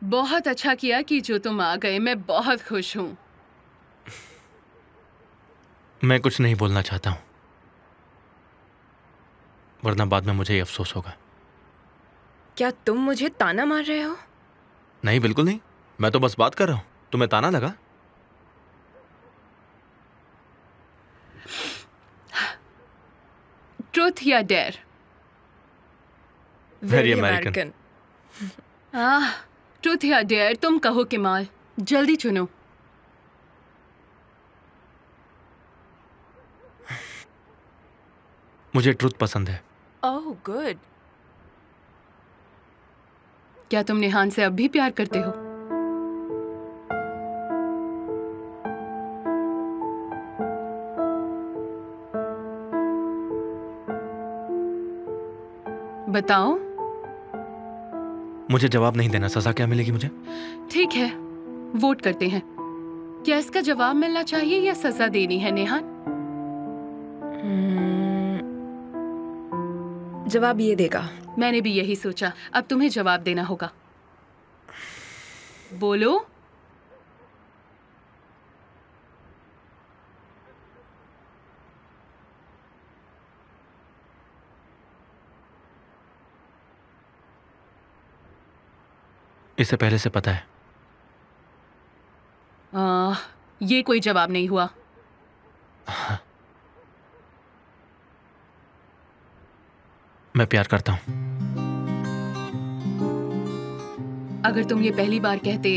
बहुत अच्छा किया कि जो तुम आ गए, मैं बहुत खुश हूँ। मैं कुछ नहीं बोलना चाहता हूँ, वरना बाद में मुझे ही अफसोस होगा। क्या तुम मुझे ताना मार रहे हो? नहीं, बिल्कुल नहीं, मैं तो बस बात कर रहा हूँ। तुम्हें ताना लगा? ट्रूथ या डेयर? Very American. ट्रूथ या डेयर, तुम कहो किमाल, जल्दी चुनो। मुझे ट्रूथ पसंद है। Oh good. क्या तुम निहान से अब भी प्यार करते हो? बताओ। मुझे जवाब नहीं देना। सजा क्या मिलेगी मुझे? ठीक है, वोट करते हैं। क्या इसका जवाब मिलना चाहिए या सजा देनी है नेहान? जवाब ये देगा। मैंने भी यही सोचा। अब तुम्हें जवाब देना होगा। बोलो। इससे पहले से पता है। ये कोई जवाब नहीं हुआ। मैं प्यार करता हूं। अगर तुम ये पहली बार कहते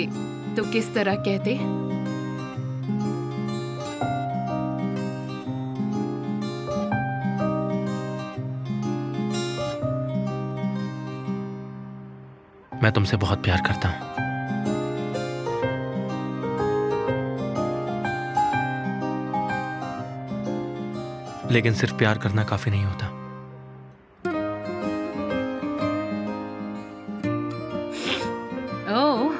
तो किस तरह कहते? मैं तुमसे बहुत प्यार करता हूं। लेकिन सिर्फ प्यार करना काफी नहीं होता। ओह,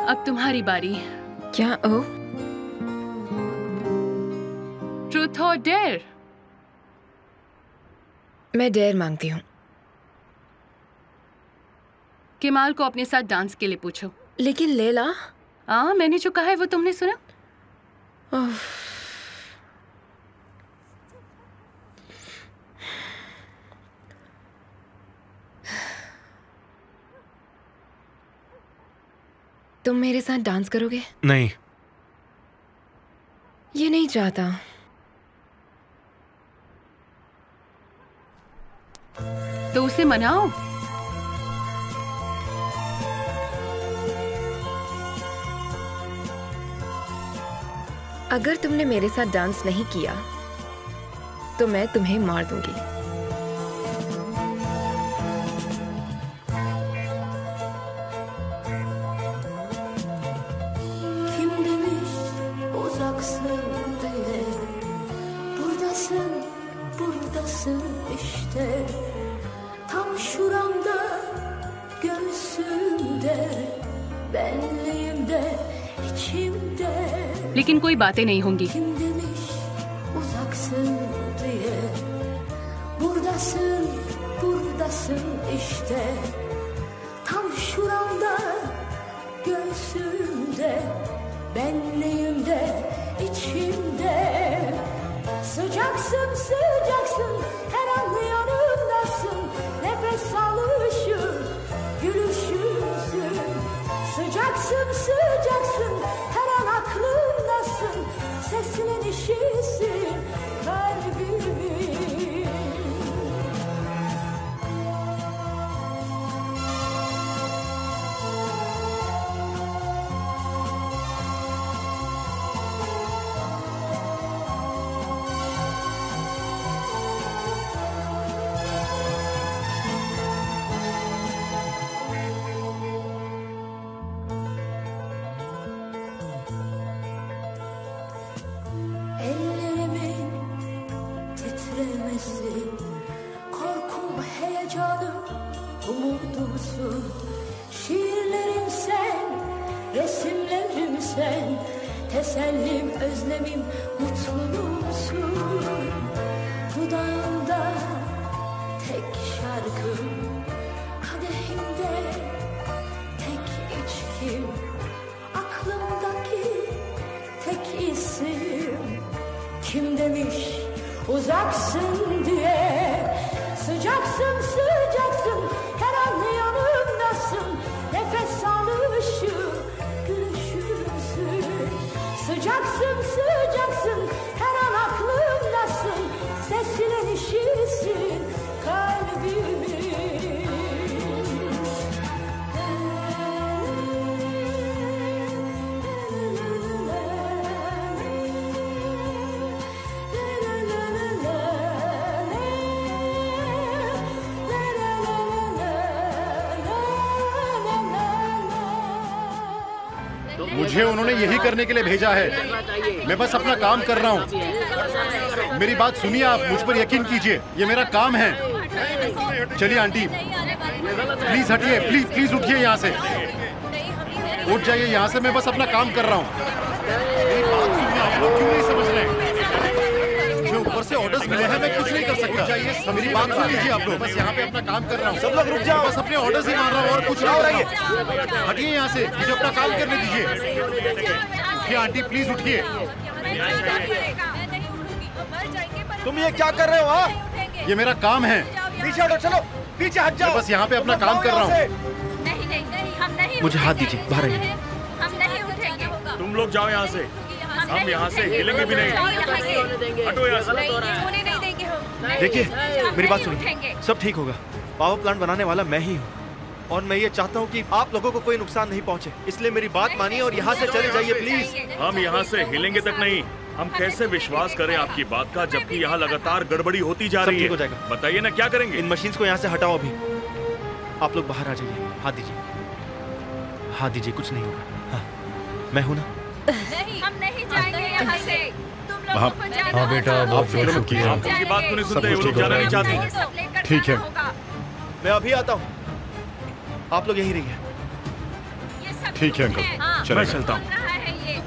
अब तुम्हारी बारी। क्या? ओह, ट्रूथ और डेयर? मैं डेयर मांगती हूँ। केमाल को अपने साथ डांस के लिए पूछो। लेकिन लैला। मैंने जो कहा है वो तुमने सुना? तुम मेरे साथ डांस करोगे? नहीं। ये नहीं चाहता। तो उसे मनाओ। अगर तुमने मेरे साथ डांस नहीं किया तो मैं तुम्हें मार दूंगी। Kim demiş uzaksın diye, buradasın, buradasın işte, tam şuramda, göğsümde, benliğimde, içimde. लेकिन कोई बातें नहीं होंगी। Kim demiş uzaksın diye, buradasın, buradasın işte, tam şuramda, göğsümde, benliğimde, içimde. Sıcaksın, sıcaksın, her an yanımdasın, nefes alışım, gülüşümsün. Sıcaksın, sıcaksın, her an aklımdasın, seslenişisin kalbimin. Ellerimin titremesi, korkum, heyecanım, umudumsun. Şiirlerim sen, resimlerim sen, tesellim, özlemim, mutluluğumsun. Dudağımda tek şarkım, kadehim uzaksın diye. Sıcaksın sıcaksın, her an yanımdasın. Nefes alışı, gülüşümsün. Sıcaksın sıcaksın, her an aklımdasın. Seslenişirsin kalbimin. मुझे उन्होंने यही करने के लिए भेजा है। मैं बस अपना काम कर रहा हूँ। मेरी बात सुनिए आप, मुझ पर यकीन कीजिए, ये मेरा काम है। चलिए आंटी, प्लीज हटिए, प्लीज प्लीज उठिए यहाँ से, उठ जाइए यहाँ से। मैं बस अपना काम कर रहा हूँ। मेरी बात सुनिए, आप लोग क्यों नहीं समझ रहे? मुझे ऊपर से ऑर्डर्स मिले हैं, मैं कुछ नहीं कर सकता। मेरी बात सुन लीजिए आप लोग, बस यहाँ पे अपना काम कर रहा हूँ। सब लोग रुक जाओ, बस अपने ऑर्डर्स ही मार रहा हूँ और कुछ नहीं हो रहा है। हटिए यहाँ से, मुझे अपना काम करने दीजिए। उठिए आंटी, प्लीज उठिए। तुम ये क्या कर रहे हो? हाँ, ये मेरा काम है। पीछे हटो, चलो पीछे हट जाओ। मैं बस यहाँ पे अपना काम कर रहा हूँ। नहीं नहीं नहीं, हम नहीं। मुझे हाथ दीजिए, बाहर आइए। हम नहीं उठेंगे। तुम लोग जाओ यहाँ से, हम यहाँ से हिलेंगे भी नहीं। हटो यहाँ से। नहीं देंगे हम। देखिए, मेरी बात सुनिए, सब ठीक होगा। पावर प्लांट बनाने वाला मैं ही हूँ और मैं ये चाहता हूँ कि आप लोगों को कोई नुकसान नहीं पहुँचे, इसलिए मेरी बात मानिए और यहाँ से चले जाइए प्लीज। हम यहाँ से हिलेंगे तक नहीं। हम कैसे विश्वास करें आपकी बात का, जबकि यहाँ लगातार गड़बड़ी होती जा रही है। ठीक हो जाएगा। बताइए ना, क्या करेंगे? इन मशीन्स को यहाँ से हटाओ अभी। आप लोग बाहर आ जाइए। हाथ दीजिए, हाथ दीजिए, कुछ नहीं होगा। हाँ, मैं हूँ ना। नहीं, हम नहीं जाएंगे यहाँ से। तुम लोगों को जाना हाँ बेटा, आप फिक्र मत कीजिए। आप उनकी बात क्यों नहीं सुनते? वो लोग जाना नहीं चाहते। ठीक है। मैं अभी आता हूँ, आप लोग यहीं रहिए। ठीक है अंकल, मैं चलता हूँ।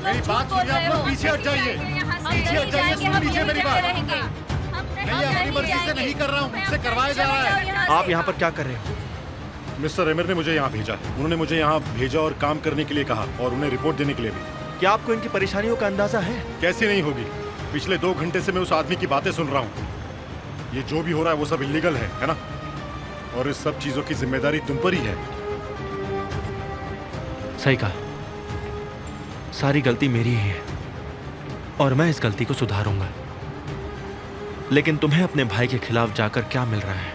मेरी बात सुनिए, आप लोग पीछे हट जाइए। पीछे हट जाइए, सुन लीजिए मेरी बात। मैं ये अपनी मर्जी से नहीं कर रहा हूँ, मुझसे करवाया जा रहा है। आप यहाँ पर क्या कर रहे हो? मिस्टर एमिर ने मुझे यहाँ भेजा है। उन्होंने मुझे यहाँ भेजा और काम करने के लिए कहा और उन्हें रिपोर्ट देने के लिए भी। क्या आपको इनकी परेशानियों का अंदाजा है? कैसी नहीं होगी? पिछले 2 घंटे से मैं उस आदमी की बातें सुन रहा हूँ। ये जो भी हो रहा है वो सब इलीगल है ना? और इस सब चीजों की जिम्मेदारी तुम पर ही है। सही कहा, सारी गलती मेरी ही है और मैं इस गलती को सुधारूंगा। लेकिन तुम्हें अपने भाई के खिलाफ जाकर क्या मिल रहा है?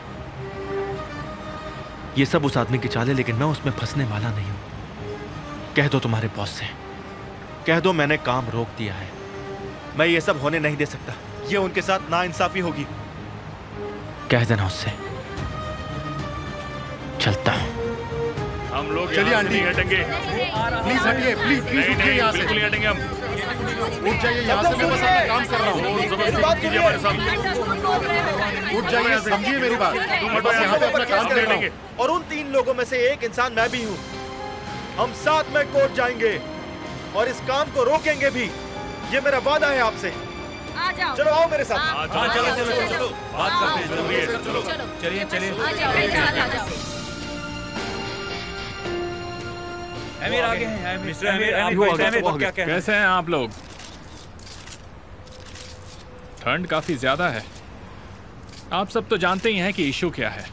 ये सब उस आदमी की चाल है, लेकिन मैं उसमें फंसने वाला नहीं हूं। कह दो तुम्हारे बॉस से, कह दो मैंने काम रोक दिया है। मैं ये सब होने नहीं दे सकता, ये उनके साथ नाइंसाफी होगी। कह देना उससे। चलता हूं। हम लोग चलिए यहाँ से आंटी, नहीं हटेंगे। प्लीज हटिए, प्लीज प्लीज नहीं उठिए नहीं, यहाँ से। बिल्कुल नहीं हटेंगे हम। उठ जाइए यहाँ से, मैं बस अपना काम कर रहा हूँ। जबरदस्ती कीजिए हमारे साथ। उठ जाइए, समझिए मेरी बात। मैं बस यहाँ पे अपना काम कर रहा हूँ। और उन 3 लोगों में से एक इंसान मैं भी हूं। हम साथ में कोर्ट जाएंगे और इस काम को रोकेंगे भी। ये मेरा वादा है आपसे। आ जाओ। चलो आओ मेरे साथ। चलो चलो चलो चलो, बात करते हैं। जरूरी है। चलो चलिए चलिए। एमिर आगे हैं। मिस्टर एमिर, कैसे हैं आप लोग? ठंड काफी ज्यादा है। आप सब तो जानते ही हैं कि इशू क्या है।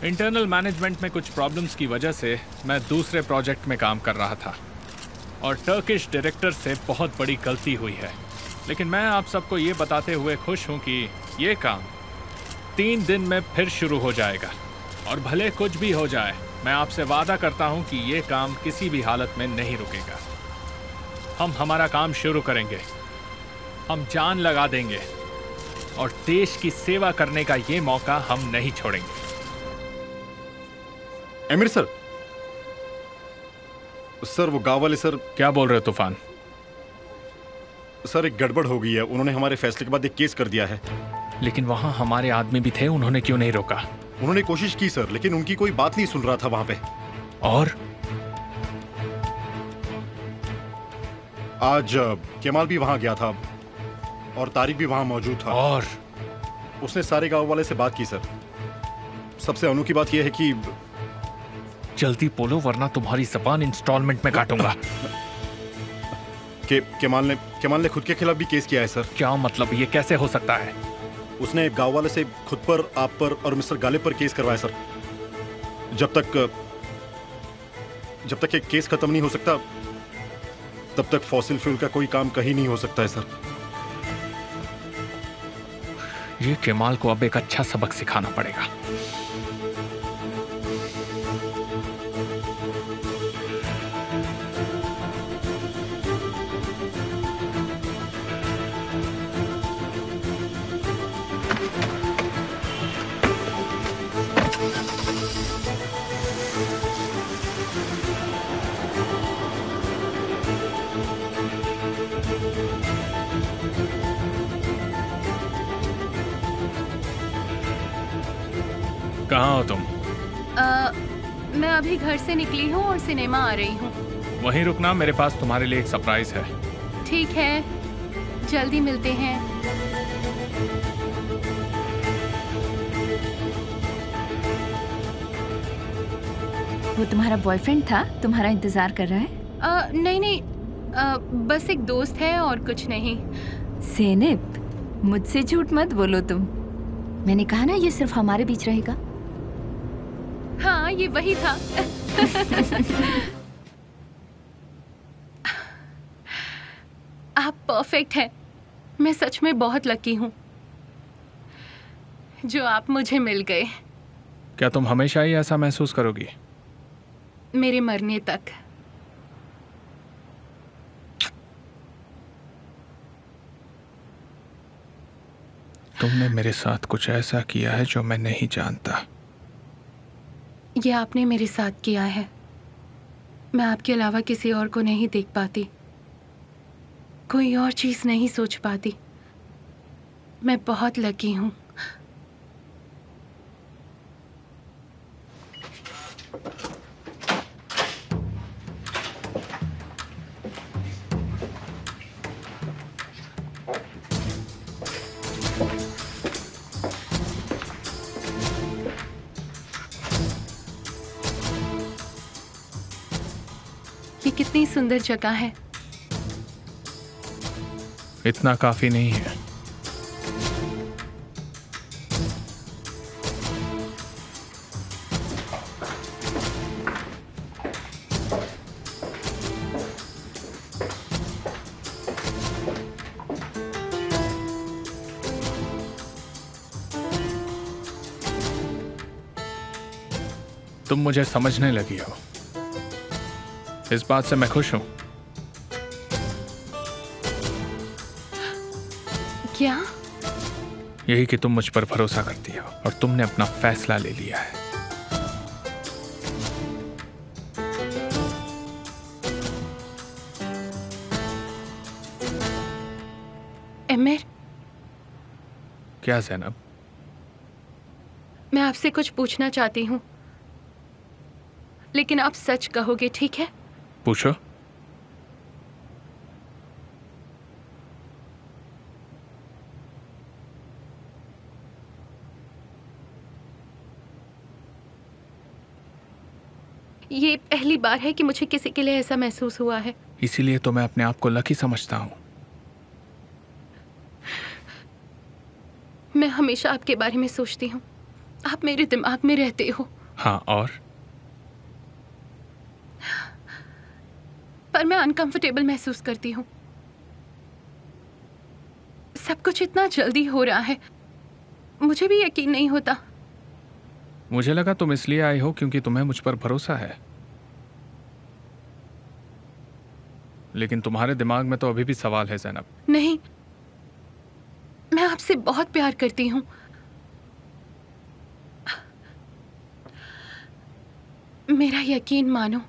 इंटरनल मैनेजमेंट में कुछ प्रॉब्लम्स की वजह से मैं दूसरे प्रोजेक्ट में काम कर रहा था और टर्किश डायरेक्टर से बहुत बड़ी गलती हुई है। लेकिन मैं आप सबको ये बताते हुए खुश हूँ कि ये काम 3 दिन में फिर शुरू हो जाएगा और भले कुछ भी हो जाए, मैं आपसे वादा करता हूँ कि ये काम किसी भी हालत में नहीं रुकेगा। हम हमारा काम शुरू करेंगे, हम जान लगा देंगे और देश की सेवा करने का ये मौका हम नहीं छोड़ेंगे। एमिर सर, सर वो गांव वाले सर। क्या बोल रहे हो तूफान? सर एक गड़बड़ हो गई है, उन्होंने हमारे फैसले के बाद एक केस कर दिया है। लेकिन वहां हमारे आदमी भी थे, उन्होंने क्यों नहीं रोका? उन्होंने कोशिश की सर, लेकिन उनकी कोई बात नहीं सुन रहा था वहां पे। और आज केमाल भी वहां गया था और तारिक भी वहां मौजूद था और उसने सारे गांव वाले से बात की सर। सबसे अनोखी बात यह है कि जल्दी बोलो वरना तुम्हारी ज़बान इंस्टॉलमेंट में काटूंगा। केमाल ने खुद के खिलाफ भी केस किया है सर। क्या मतलब? ये कैसे हो सकता है? उसने गांव वाले से खुद पर, आप पर और मिस्टर गालिब पर केस करवाया सर। जब तक ये केस खत्म नहीं हो सकता तब तक फॉसिल फ्यूल का कोई काम कहीं नहीं हो सकता है सर। ये केमाल को अब एक अच्छा सबक सिखाना पड़ेगा। कहाँ हो तुम? मैं अभी घर से निकली हूँ और सिनेमा आ रही हूँ। वहीं रुकना, मेरे पास तुम्हारे लिए एक सरप्राइज है। ठीक है, जल्दी मिलते हैं। वो तुम्हारा बॉयफ्रेंड था, तुम्हारा इंतजार कर रहा है? नहीं, बस एक दोस्त है और कुछ नहीं। ज़ैनब, मुझसे झूठ मत बोलो तुम। मैंने कहा ना, ये सिर्फ हमारे बीच रहेगा। हाँ, ये वही था। आप परफेक्ट हैं। मैं सच में बहुत लकी हूँ जो आप मुझे मिल गए। क्या तुम हमेशा ही ऐसा महसूस करोगी? मेरे मरने तक। तुमने मेरे साथ कुछ ऐसा किया है जो मैं नहीं जानता। ये आपने मेरे साथ किया है। मैं आपके अलावा किसी और को नहीं देख पाती, कोई और चीज नहीं सोच पाती। मैं बहुत लकी हूँ। ये कितनी सुंदर जगह है। इतना काफी नहीं है। तुम मुझे समझने लगी हो, इस बात से मैं खुश हूं। क्या? यही कि तुम मुझ पर भरोसा करती हो और तुमने अपना फैसला ले लिया है। एमिर, क्या ज़ैनब? मैं आपसे कुछ पूछना चाहती हूँ, लेकिन आप सच कहोगे, ठीक है? पूछो। ये पहली बार है कि मुझे किसी के लिए ऐसा महसूस हुआ है। इसीलिए तो मैं अपने आप को लकी समझता हूँ। मैं हमेशा आपके बारे में सोचती हूँ। आप मेरे दिमाग में रहते हो। हाँ, और? पर मैं अनकंफर्टेबल महसूस करती हूँ। सब कुछ इतना जल्दी हो रहा है, मुझे भी यकीन नहीं होता। मुझे लगा तुम इसलिए आई हो क्योंकि तुम्हें मुझ पर भरोसा है, लेकिन तुम्हारे दिमाग में तो अभी भी सवाल है ज़ैनब। नहीं, मैं आपसे बहुत प्यार करती हूँ। मेरा यकीन मानो।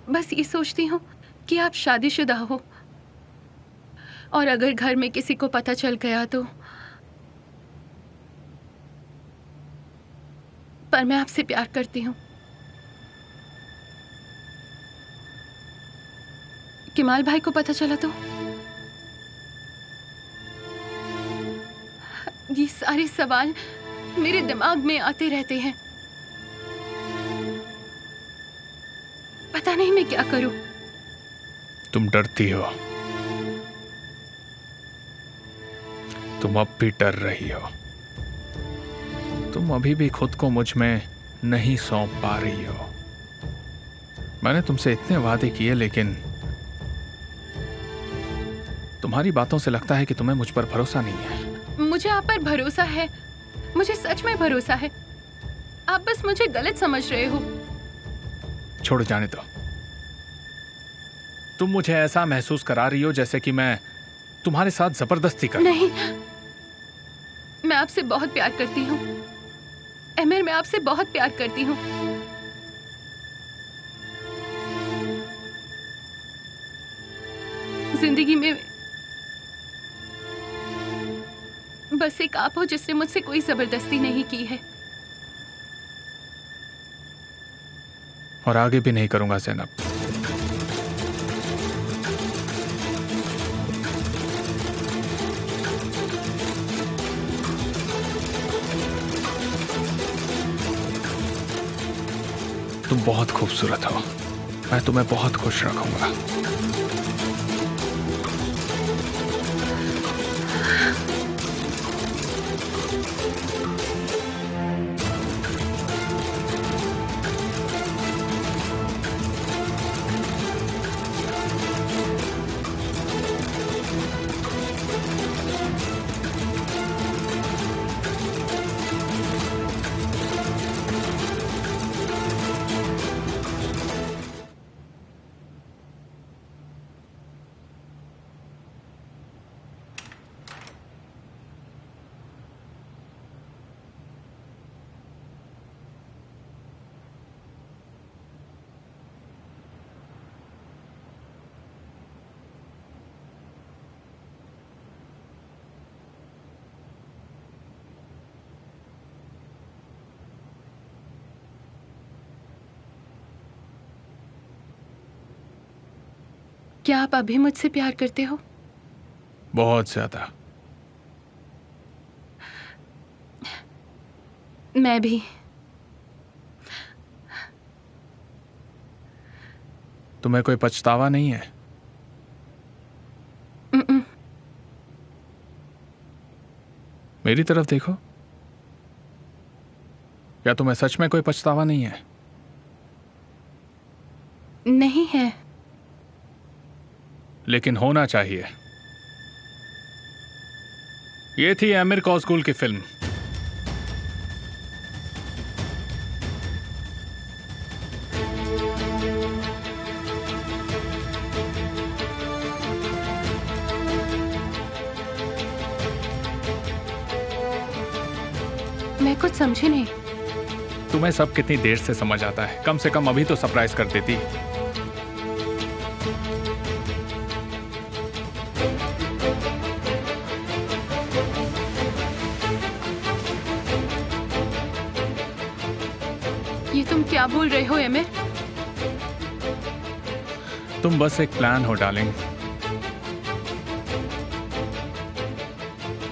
बस ये सोचती हूँ कि आप शादीशुदा हो, और अगर घर में किसी को पता चल गया तो। पर मैं आपसे प्यार करती हूँ। किमाल भाई को पता चला तो? ये सारे सवाल मेरे दिमाग में आते रहते हैं। पता नहीं मैं क्या करूं। तुम डरती हो। तुम अब भी डर रही हो। तुम अभी भी खुद को मुझ में नहीं सौंप पा रही हो। मैंने तुमसे इतने वादे किए, लेकिन तुम्हारी बातों से लगता है कि तुम्हें मुझ पर भरोसा नहीं है। मुझे आप पर भरोसा है, मुझे सच में भरोसा है। आप बस मुझे गलत समझ रहे हो। छोड़, जाने दो। तुम मुझे ऐसा महसूस करा रही हो जैसे कि मैं तुम्हारे साथ जबरदस्ती कर। नहीं, मैं आपसे बहुत प्यार करती हूँ एमिर, मैं आपसे बहुत प्यार करती हूँ। जिंदगी में बस एक आप हो जिसने मुझसे कोई जबरदस्ती नहीं की है। और आगे भी नहीं करूंगा ज़ैनब। तुम बहुत खूबसूरत हो, मैं तुम्हें बहुत खुश रखूंगा। क्या आप अभी मुझसे प्यार करते हो? बहुत ज्यादा। मैं भी। तुम्हें कोई पछतावा नहीं है? मेरी तरफ देखो। क्या तुम्हें सच में कोई पछतावा नहीं है? नहीं है। लेकिन होना चाहिए। ये थी आमिर कौसगुल की फिल्म। मैं कुछ समझी नहीं। तुम्हें सब कितनी देर से समझ आता है? कम से कम अभी तो सरप्राइज कर देती। ये तुम क्या बोल रहे हो आमिर? तुम बस एक प्लान हो डार्लिंग।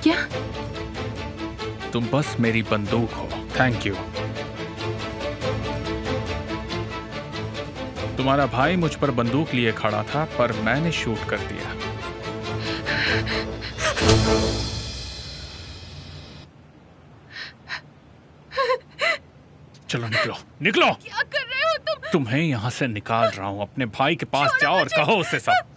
क्या? तुम बस मेरी बंदूक हो। Thank you. तुम्हारा भाई मुझ पर बंदूक लिए खड़ा था, पर मैंने शूट कर दिया। चलो निकलो, निकलो। क्या कर रहे हो तुम? तुम्हें यहां से निकाल रहा हूं। अपने भाई के पास जाओ और कहो उसे सब।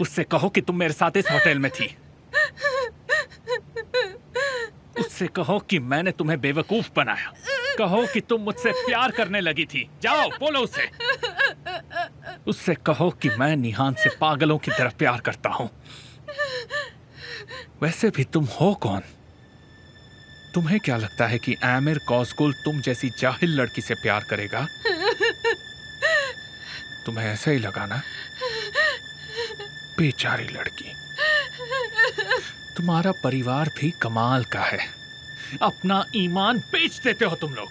उससे कहो कि तुम मेरे साथ इस होटल में थी। उससे कहो कि मैंने तुम्हें बेवकूफ बनाया। कहो कि तुम मुझसे प्यार करने लगी थी। जाओ बोलो उसे। उससे कहो कि मैं निहान से पागलों की तरह प्यार करता हूं। वैसे भी तुम हो कौन? तुम्हें क्या लगता है कि आमिर कौसगुल तुम जैसी जाहिल लड़की से प्यार करेगा? तुम्हें ऐसा ही लगा ना? बेचारी लड़की। तुम्हारा परिवार भी कमाल का है। अपना ईमान बेच देते हो तुम लोग।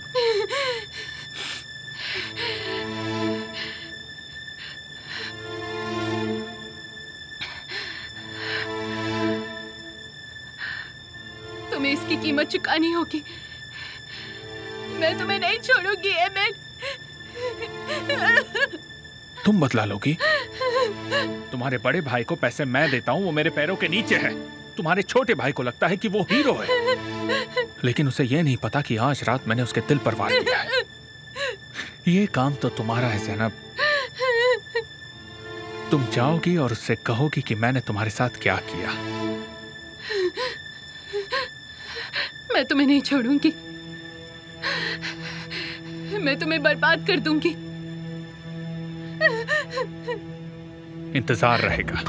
तुम्हें इसकी कीमत चुकानी होगी। मैं तुम्हें नहीं छोड़ूंगी एमिर। तुम बदला लोगी? तुम्हारे बड़े भाई को पैसे मैं देता हूँ, वो मेरे पैरों के नीचे है। तुम्हारे छोटे भाई को लगता है कि वो हीरो है, लेकिन उसे ये नहीं पता कि आज रात मैंने उसके दिल पर वार किया है। ये काम तो तुम्हारा है ज़ैनब। तुम जाओगी और उससे कहोगी कि मैंने तुम्हारे साथ क्या किया। मैं तुम्हें नहीं छोड़ूंगी। मैं तुम्हें बर्बाद कर दूंगी। इंतजार रहेगा।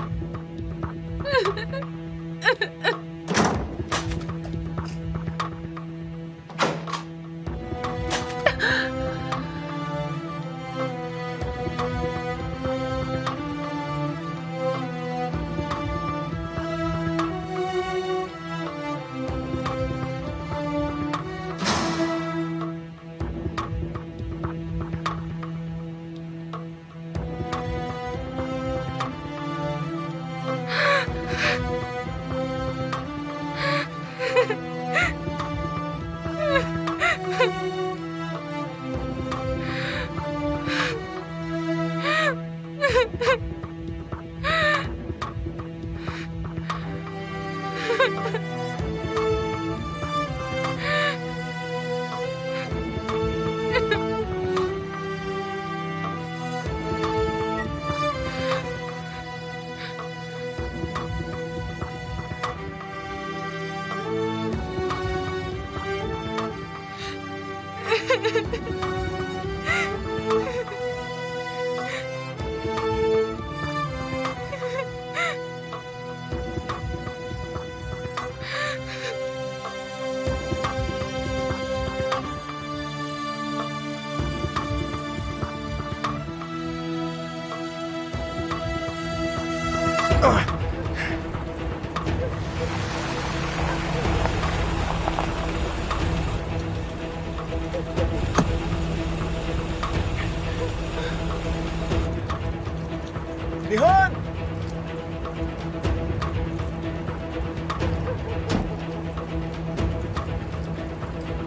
निहान!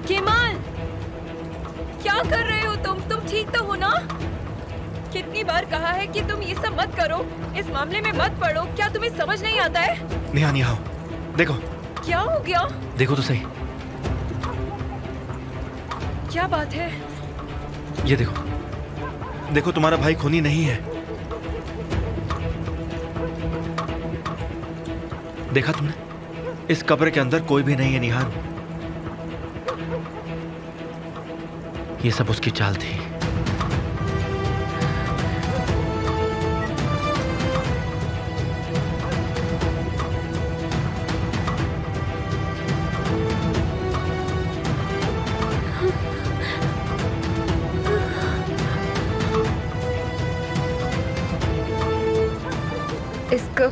केमाल, क्या कर रहे हो तुम ठीक तो हो ना? कितनी बार कहा है कि तुम ये सब मत करो, इस मामले में मत पड़ो। क्या तुम्हें समझ नहीं आता है? निहान यहाँ आओ, देखो। क्या हो गया? देखो तो सही। क्या बात है? ये देखो, देखो तुम्हारा भाई खूनी नहीं है। देखा तुमने? इस कब्र के अंदर कोई भी नहीं है निहान। ये सब उसकी चाल थी। इसका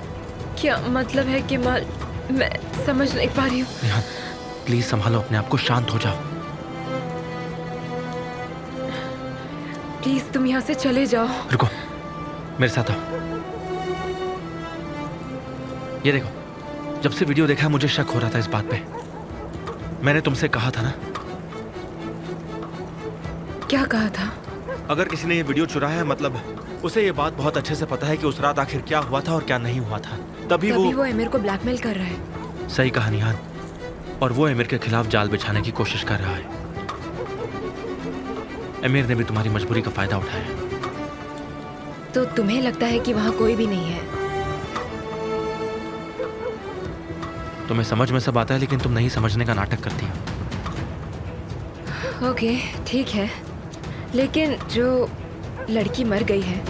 क्या मतलब है केमाल? मैं समझ नहीं पा रही हूँ। निहान, प्लीज संभालो अपने आप को, शांत हो जाओ। प्लीज तुम यहाँ से चले जाओ। रुको, मेरे साथ आओ। ये देखो, जब से वीडियो देखा है मुझे शक हो रहा था इस बात पे। मैंने तुमसे कहा था ना। क्या कहा था? अगर किसी ने ये वीडियो चुराया है मतलब उसे ये बात बहुत अच्छे से पता है कि उस रात आखिर क्या हुआ था और क्या नहीं हुआ था। तभी वो एमिर को ब्लैकमेल कर रहा है। सही कहा निहान, और वो एमिर के खिलाफ जाल बिछाने की कोशिश कर रहा है। एमिर ने भी तुम्हारी मजबूरी का फायदा उठाया। तो तुम्हें लगता है कि वहाँ कोई भी नहीं है? तुम्हें समझ में सब आता है लेकिन तुम नहीं समझने का नाटक करती हो। ओके, ठीक है, लेकिन जो लड़की मर गई है,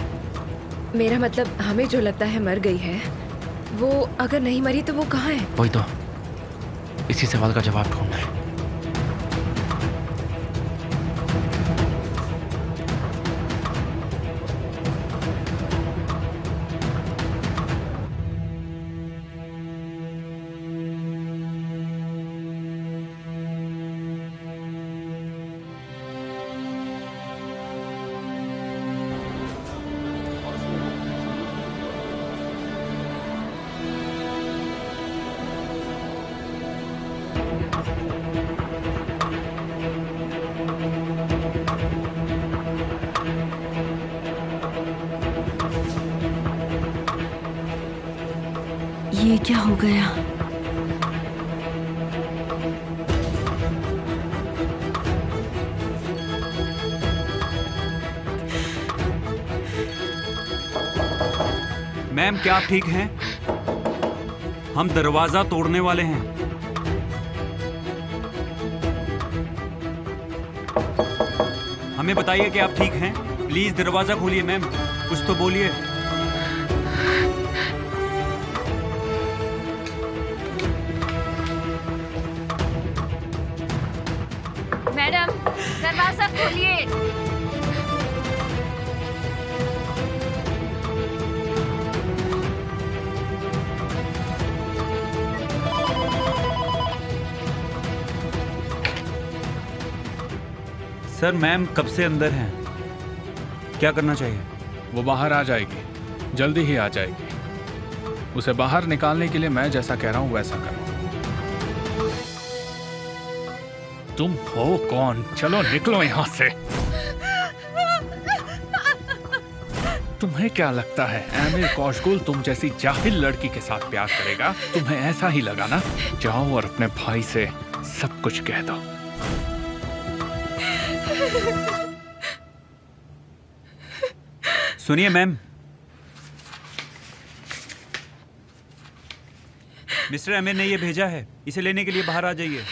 मेरा मतलब हमें जो लगता है मर गई है, वो अगर नहीं मरी तो वो कहाँ है? वही तो, इसी सवाल का जवाब ढूंढना है। ये क्या हो गया? मैम, क्या आप ठीक हैं? हम दरवाजा तोड़ने वाले हैं। हमें बताइए कि आप ठीक हैं। प्लीज दरवाजा खोलिए मैम, कुछ तो बोलिए। मैडम, दरवाजा खोलिए। सर, मैम कब से अंदर हैं? क्या करना चाहिए? वो बाहर आ जाएगी, जल्दी ही आ जाएगी। उसे बाहर निकालने के लिए मैं जैसा कह रहा हूं वैसा करो। तुम हो कौन? चलो निकलो यहां से। तुम्हें क्या लगता है एमिर कौशगुल तुम जैसी जाहिल लड़की के साथ प्यार करेगा? तुम्हें ऐसा ही लगा ना? जाओ और अपने भाई से सब कुछ कह दो। सुनिए मैम, मिस्टर एमिर ने ये भेजा है, इसे लेने के लिए बाहर आ जाइए।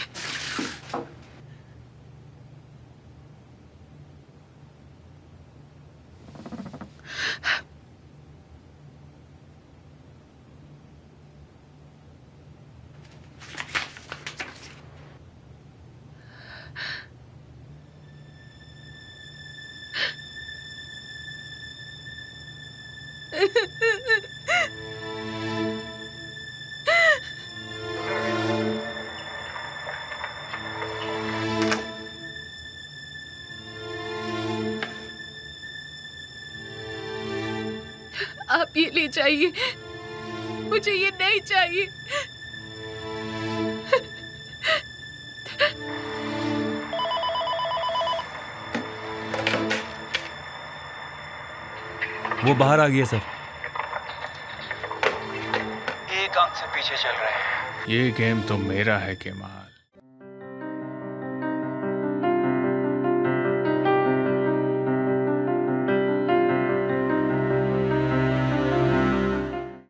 आप ये ले जाइए, मुझे ये नहीं चाहिए। वो बाहर आ गया सर। एक आंख से पीछे चल रहे हैं। ये गेम तो मेरा है केमाल।